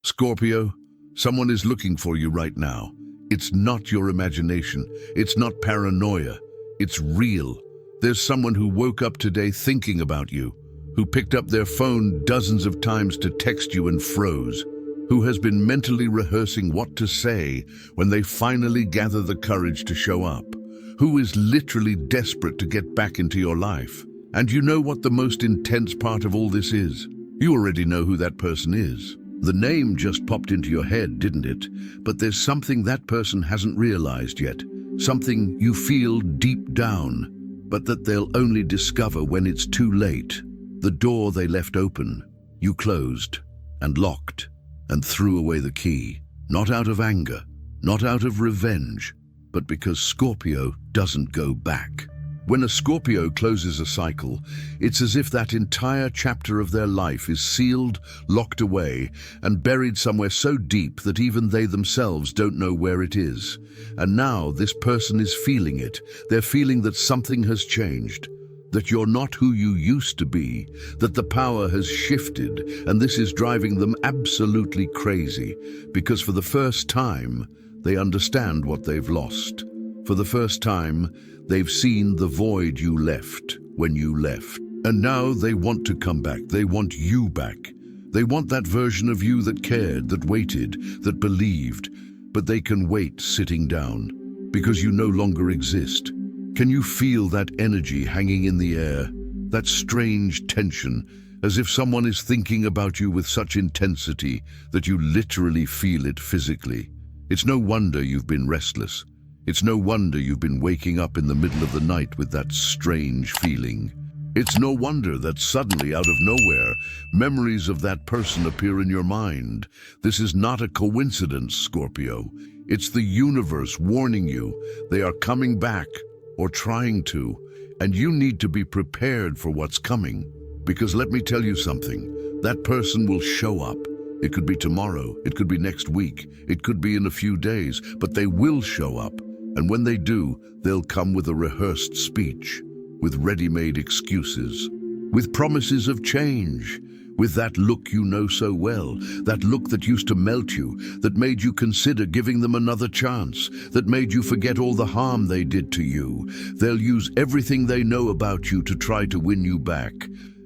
Scorpio, someone is looking for you right now. It's not your imagination. It's not paranoia. It's real. There's someone who woke up today thinking about you, who picked up their phone dozens of times to text you and froze, who has been mentally rehearsing what to say when they finally gather the courage to show up, who is literally desperate to get back into your life. And you know what the most intense part of all this is? You already know who that person is. The name just popped into your head, didn't it? But there's something that person hasn't realized yet, something you feel deep down, but that they'll only discover when it's too late. The door they left open, you closed and locked and threw away the key, not out of anger, not out of revenge, but because Scorpio doesn't go back. When a Scorpio closes a cycle, it's as if that entire chapter of their life is sealed, locked away, and buried somewhere so deep that even they themselves don't know where it is. And now this person is feeling it. They're feeling that something has changed, that you're not who you used to be, that the power has shifted, and this is driving them absolutely crazy, because for the first time, they understand what they've lost. For the first time, they've seen the void you left when you left. And now they want to come back. They want you back. They want that version of you that cared, that waited, that believed. But they can wait sitting down because you no longer exist. Can you feel that energy hanging in the air? That strange tension, as if someone is thinking about you with such intensity that you literally feel it physically. It's no wonder you've been restless. It's no wonder you've been waking up in the middle of the night with that strange feeling. It's no wonder that suddenly, out of nowhere, memories of that person appear in your mind. This is not a coincidence, Scorpio. It's the universe warning you they are coming back, or trying to, and you need to be prepared for what's coming. Because let me tell you something, that person will show up. It could be tomorrow, it could be next week, it could be in a few days, but they will show up. And when they do, they'll come with a rehearsed speech, with ready-made excuses, with promises of change, with that look you know so well, that look that used to melt you, that made you consider giving them another chance, that made you forget all the harm they did to you. They'll use everything they know about you to try to win you back.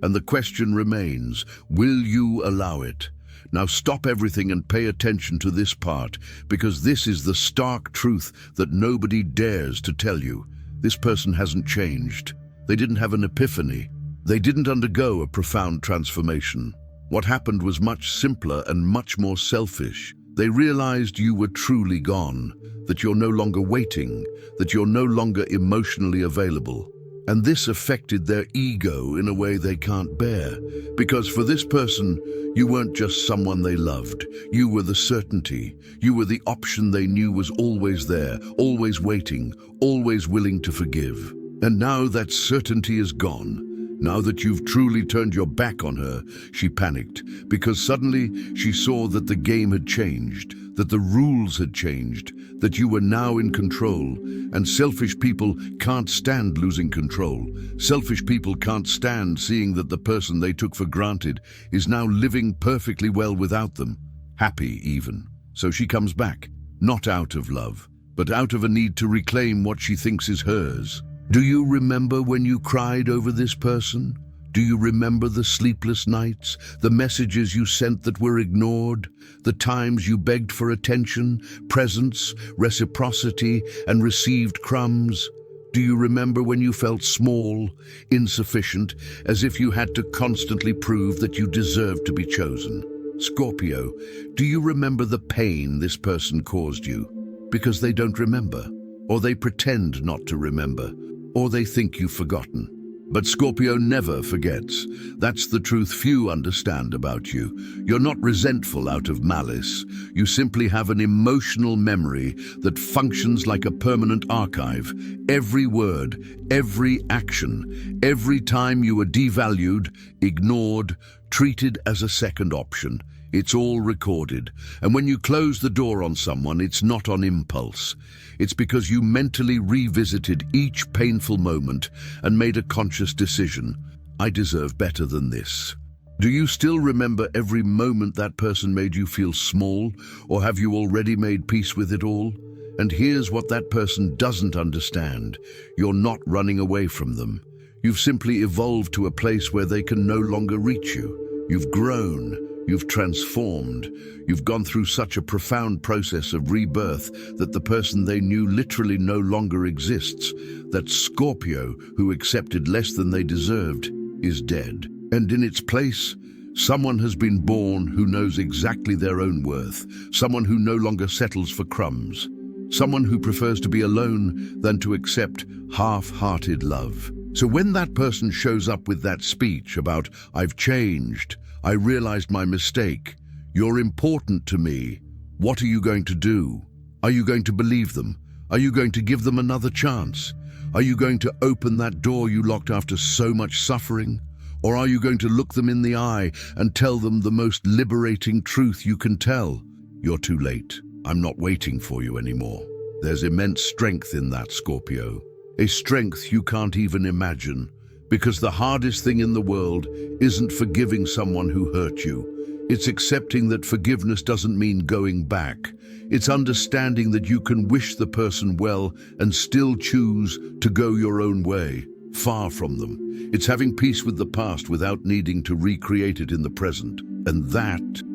And the question remains, will you allow it? Now stop everything and pay attention to this part, because this is the stark truth that nobody dares to tell you. This person hasn't changed. They didn't have an epiphany. They didn't undergo a profound transformation. What happened was much simpler and much more selfish. They realized you were truly gone, that you're no longer waiting, that you're no longer emotionally available. And this affected their ego in a way they can't bear. Because for this person, you weren't just someone they loved. You were the certainty. You were the option they knew was always there, always waiting, always willing to forgive. And now that certainty is gone. Now that you've truly turned your back on her, she panicked, because suddenly she saw that the game had changed, that the rules had changed, that you were now in control, and selfish people can't stand losing control. Selfish people can't stand seeing that the person they took for granted is now living perfectly well without them, happy even. So she comes back, not out of love, but out of a need to reclaim what she thinks is hers. Do you remember when you cried over this person? Do you remember the sleepless nights, the messages you sent that were ignored, the times you begged for attention, presence, reciprocity, and received crumbs? Do you remember when you felt small, insufficient, as if you had to constantly prove that you deserved to be chosen? Scorpio, do you remember the pain this person caused you? Because they don't remember, or they pretend not to remember, or they think you've forgotten. But Scorpio never forgets. That's the truth few understand about you. You're not resentful out of malice. You simply have an emotional memory that functions like a permanent archive. Every word, every action, every time you were devalued, ignored, treated as a second option. It's all recorded. And when you close the door on someone, it's not on impulse. It's because you mentally revisited each painful moment and made a conscious decision. I deserve better than this. Do you still remember every moment that person made you feel small, or have you already made peace with it all? And here's what that person doesn't understand. You're not running away from them. You've simply evolved to a place where they can no longer reach you. You've grown, you've transformed, you've gone through such a profound process of rebirth that the person they knew literally no longer exists. That Scorpio, who accepted less than they deserved, is dead. And in its place, someone has been born who knows exactly their own worth, someone who no longer settles for crumbs, someone who prefers to be alone than to accept half-hearted love. So when that person shows up with that speech about, "I've changed, I realized my mistake, you're important to me," what are you going to do? Are you going to believe them? Are you going to give them another chance? Are you going to open that door you locked after so much suffering? Or are you going to look them in the eye and tell them the most liberating truth you can tell? You're too late. I'm not waiting for you anymore. There's immense strength in that, Scorpio. A strength you can't even imagine. Because the hardest thing in the world isn't forgiving someone who hurt you. It's accepting that forgiveness doesn't mean going back. It's understanding that you can wish the person well and still choose to go your own way, far from them. It's having peace with the past without needing to recreate it in the present. And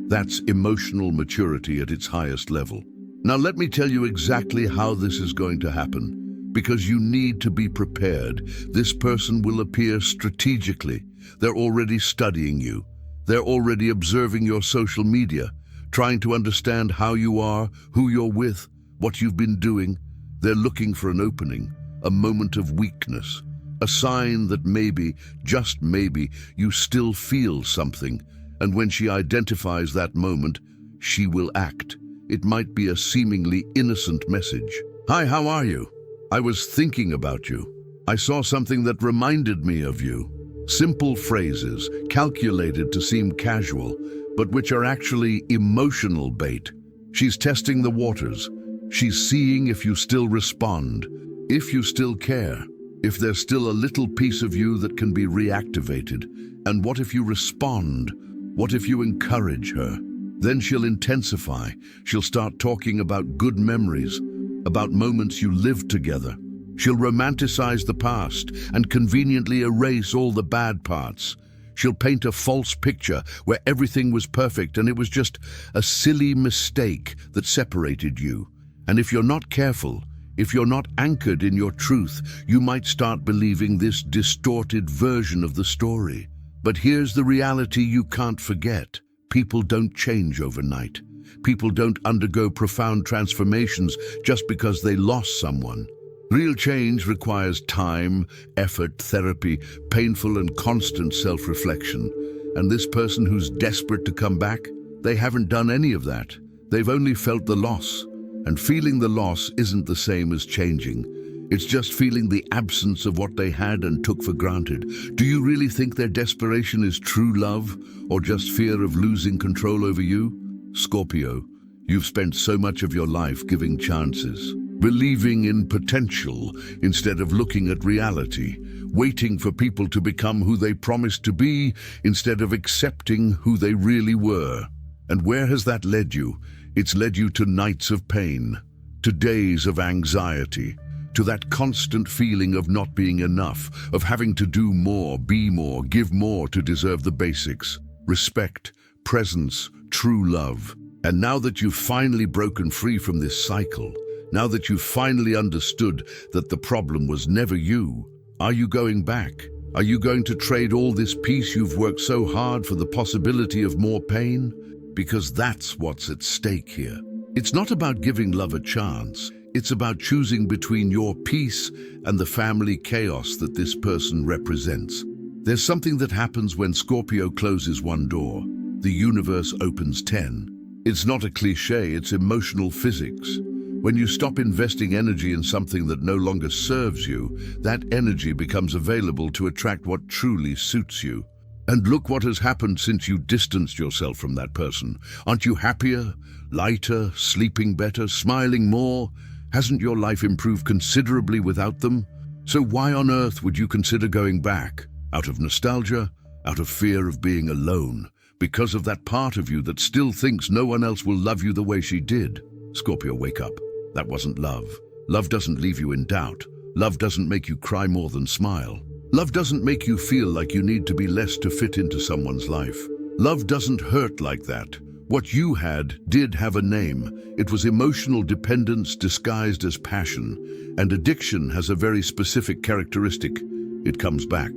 that's emotional maturity at its highest level. Now let me tell you exactly how this is going to happen, because you need to be prepared. This person will appear strategically. They're already studying you. They're already observing your social media, trying to understand how you are, who you're with, what you've been doing. They're looking for an opening, a moment of weakness, a sign that maybe, just maybe, you still feel something. And when she identifies that moment, she will act. It might be a seemingly innocent message. "Hi, how are you? I was thinking about you. I saw something that reminded me of you." Simple phrases, calculated to seem casual, but which are actually emotional bait. She's testing the waters. She's seeing if you still respond, if you still care, if there's still a little piece of you that can be reactivated. And what if you respond? What if you encourage her? Then she'll intensify. She'll start talking about good memories, about moments you lived together. She'll romanticize the past and conveniently erase all the bad parts. She'll paint a false picture where everything was perfect and it was just a silly mistake that separated you. And if you're not careful, if you're not anchored in your truth, you might start believing this distorted version of the story. But here's the reality you can't forget. People don't change overnight. People don't undergo profound transformations just because they lost someone. Real change requires time, effort, therapy, painful and constant self-reflection. And this person who's desperate to come back, they haven't done any of that. They've only felt the loss. And feeling the loss isn't the same as changing. It's just feeling the absence of what they had and took for granted. Do you really think their desperation is true love, or just fear of losing control over you? Scorpio, you've spent so much of your life giving chances, believing in potential instead of looking at reality, waiting for people to become who they promised to be instead of accepting who they really were. And where has that led you? It's led you to nights of pain, to days of anxiety, to that constant feeling of not being enough, of having to do more, be more, give more to deserve the basics: respect, presence, true love. And now that you've finally broken free from this cycle, now that you've finally understood that the problem was never you, are you going back? Are you going to trade all this peace you've worked so hard for the possibility of more pain? Because that's what's at stake here. It's not about giving love a chance. It's about choosing between your peace and the family chaos that this person represents. There's something that happens when Scorpio closes one door. The universe opens 10. It's not a cliche, it's emotional physics. When you stop investing energy in something that no longer serves you, that energy becomes available to attract what truly suits you. And look what has happened since you distanced yourself from that person. Aren't you happier, lighter, sleeping better, smiling more? Hasn't your life improved considerably without them? So why on earth would you consider going back? Out of nostalgia? out of fear of being alone, because of that part of you that still thinks no one else will love you the way she did. Scorpio, wake up. That wasn't love. Love doesn't leave you in doubt. Love doesn't make you cry more than smile. Love doesn't make you feel like you need to be less to fit into someone's life. Love doesn't hurt like that. What you had did have a name. It was emotional dependence disguised as passion. And addiction has a very specific characteristic. It comes back.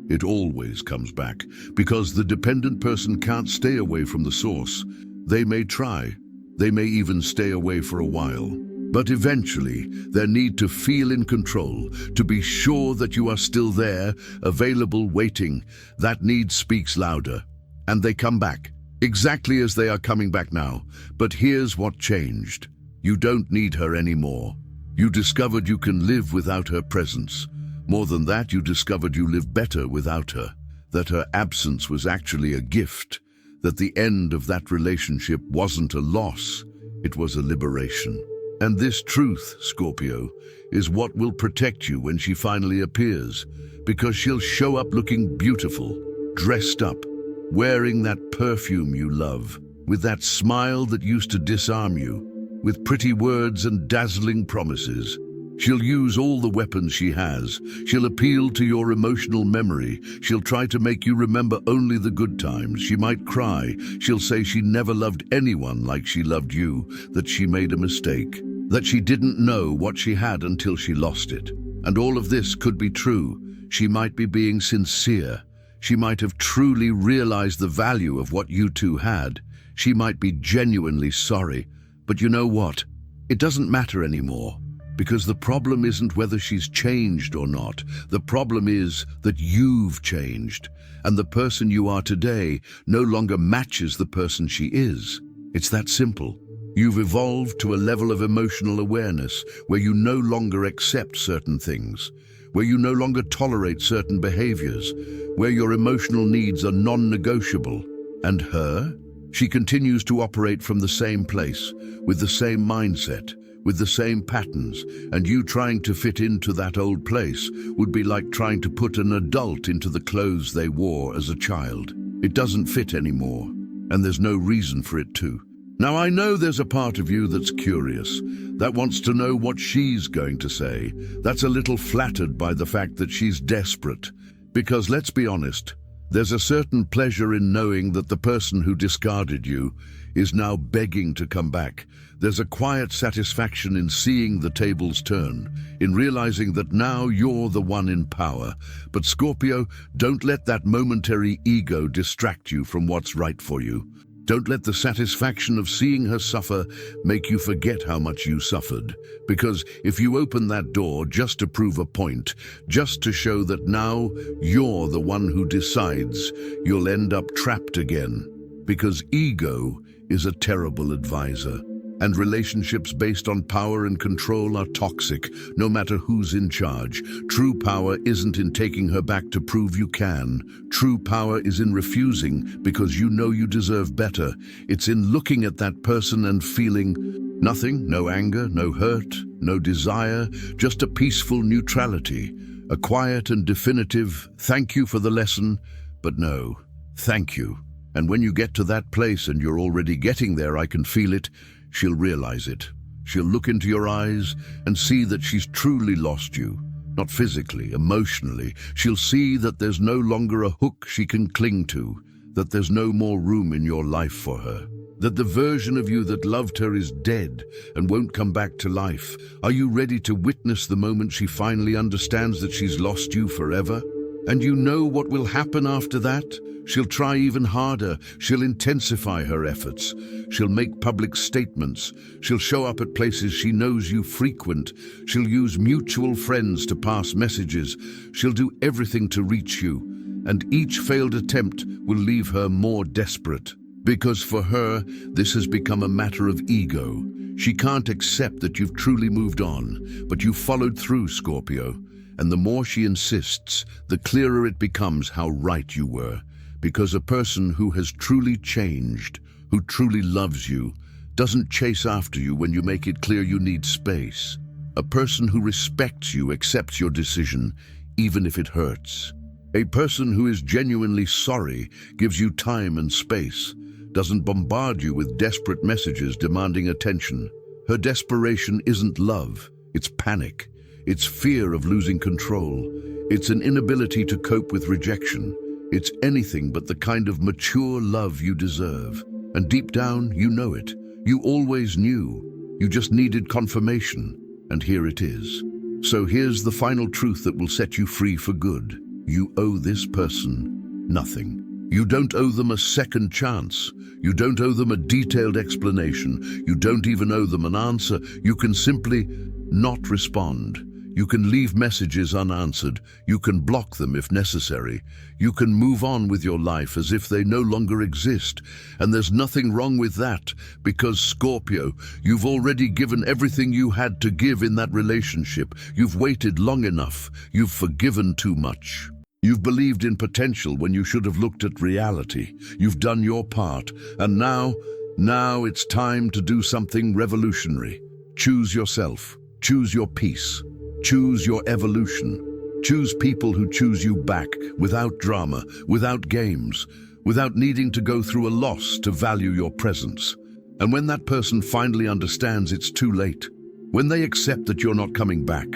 It always comes back. Because the dependent person can't stay away from the source. They may try. They may even stay away for a while. But eventually, their need to feel in control, to be sure that you are still there, available, waiting, that need speaks louder. And they come back, exactly as they are coming back now. But here's what changed. You don't need her anymore. You discovered you can live without her presence. More than that, you discovered you live better without her. That her absence was actually a gift. That the end of that relationship wasn't a loss. It was a liberation. And this truth, Scorpio, is what will protect you when she finally appears, because she'll show up looking beautiful, dressed up, wearing that perfume you love, with that smile that used to disarm you, with pretty words and dazzling promises. She'll use all the weapons she has. She'll appeal to your emotional memory. She'll try to make you remember only the good times. She might cry. She'll say she never loved anyone like she loved you, that she made a mistake, that she didn't know what she had until she lost it. And all of this could be true. She might be being sincere. She might have truly realized the value of what you two had. She might be genuinely sorry. But you know what? It doesn't matter anymore. Because the problem isn't whether she's changed or not. The problem is that you've changed, and the person you are today no longer matches the person she is. It's that simple. You've evolved to a level of emotional awareness where you no longer accept certain things, where you no longer tolerate certain behaviors, where your emotional needs are non-negotiable. And her? She continues to operate from the same place, with the same mindset, with the same patterns, and you trying to fit into that old place would be like trying to put an adult into the clothes they wore as a child. It doesn't fit anymore, and there's no reason for it to. Now I know there's a part of you that's curious, that wants to know what she's going to say, that's a little flattered by the fact that she's desperate. Because let's be honest, there's a certain pleasure in knowing that the person who discarded you is now begging to come back. There's a quiet satisfaction in seeing the tables turn, in realizing that now you're the one in power. But Scorpio, don't let that momentary ego distract you from what's right for you. Don't let the satisfaction of seeing her suffer make you forget how much you suffered. Because if you open that door just to prove a point, just to show that now you're the one who decides, you'll end up trapped again. Because ego is a terrible advisor. And relationships based on power and control are toxic, no matter who's in charge. True power isn't in taking her back to prove you can. True power is in refusing because you know you deserve better. It's in looking at that person and feeling nothing, no anger, no hurt, no desire, just a peaceful neutrality. A quiet and definitive, thank you for the lesson, but no, thank you. And when you get to that place, and you're already getting there, I can feel it, she'll realize it. She'll look into your eyes and see that she's truly lost you. Not physically, emotionally. She'll see that there's no longer a hook she can cling to, that there's no more room in your life for her, that the version of you that loved her is dead and won't come back to life. Are you ready to witness the moment she finally understands that she's lost you forever? And you know what will happen after that? She'll try even harder. She'll intensify her efforts. She'll make public statements. She'll show up at places she knows you frequent. She'll use mutual friends to pass messages. She'll do everything to reach you. And each failed attempt will leave her more desperate. Because for her, this has become a matter of ego. She can't accept that you've truly moved on, but you followed through, Scorpio. And the more she insists, the clearer it becomes how right you were. Because a person who has truly changed, who truly loves you, doesn't chase after you when you make it clear you need space. A person who respects you accepts your decision, even if it hurts. A person who is genuinely sorry gives you time and space, doesn't bombard you with desperate messages demanding attention. Her desperation isn't love, it's panic. It's fear of losing control. It's an inability to cope with rejection. It's anything but the kind of mature love you deserve. And deep down, you know it. You always knew. You just needed confirmation. And here it is. So here's the final truth that will set you free for good. You owe this person nothing. You don't owe them a second chance. You don't owe them a detailed explanation. You don't even owe them an answer. You can simply not respond. You can leave messages unanswered. You can block them if necessary. You can move on with your life as if they no longer exist. And there's nothing wrong with that, because Scorpio, you've already given everything you had to give in that relationship. You've waited long enough. You've forgiven too much. You've believed in potential when you should have looked at reality. You've done your part. And now it's time to do something revolutionary. Choose yourself. Choose your peace. Choose your evolution. Choose people who choose you back, without drama, without games, without needing to go through a loss to value your presence. And when that person finally understands it's too late, when they accept that you're not coming back,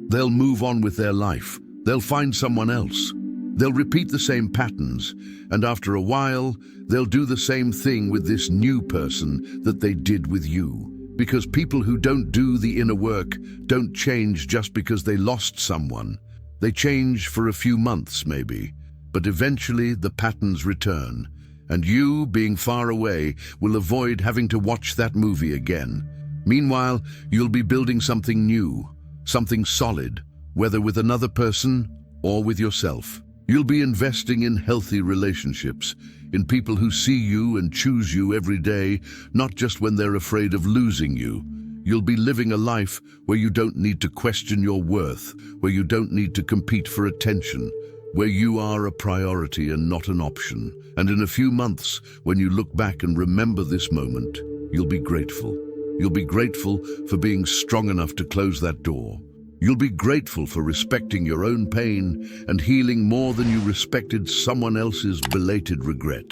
they'll move on with their life. They'll find someone else. They'll repeat the same patterns, and after a while, they'll do the same thing with this new person that they did with you. Because people who don't do the inner work don't change just because they lost someone. They change for a few months, maybe, but eventually the patterns return, and you, being far away, will avoid having to watch that movie again. Meanwhile, you'll be building something new, something solid, whether with another person or with yourself. You'll be investing in healthy relationships, in people who see you and choose you every day, not just when they're afraid of losing you. You'll be living a life where you don't need to question your worth, where you don't need to compete for attention, where you are a priority and not an option. And in a few months, when you look back and remember this moment, you'll be grateful. You'll be grateful for being strong enough to close that door. You'll be grateful for respecting your own pain and healing more than you respected someone else's belated regret.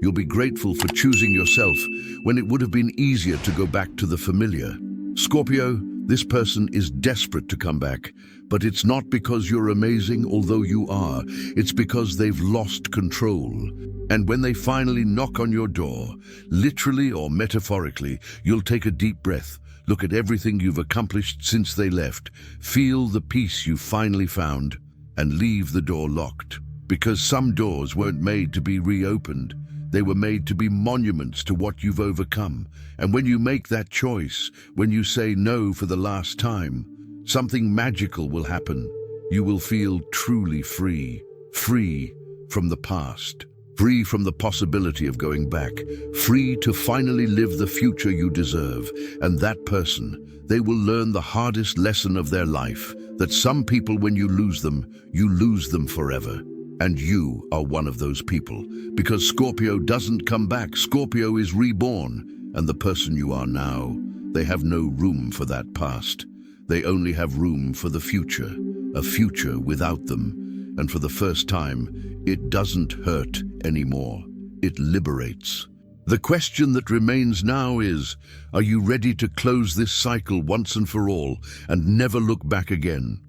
You'll be grateful for choosing yourself when it would have been easier to go back to the familiar. Scorpio, this person is desperate to come back, but it's not because you're amazing, although you are. It's because they've lost control. And when they finally knock on your door, literally or metaphorically, you'll take a deep breath. Look at everything you've accomplished since they left. Feel the peace you finally found and leave the door locked. Because some doors weren't made to be reopened. They were made to be monuments to what you've overcome. And when you make that choice, when you say no for the last time, something magical will happen. You will feel truly free. Free from the past. Free from the possibility of going back, free to finally live the future you deserve. And that person, they will learn the hardest lesson of their life, that some people, when you lose them forever. And you are one of those people, because Scorpio doesn't come back. Scorpio is reborn, and the person you are now, they have no room for that past. They only have room for the future, a future without them. And for the first time, it doesn't hurt anymore. It liberates. The question that remains now is, are you ready to close this cycle once and for all and never look back again?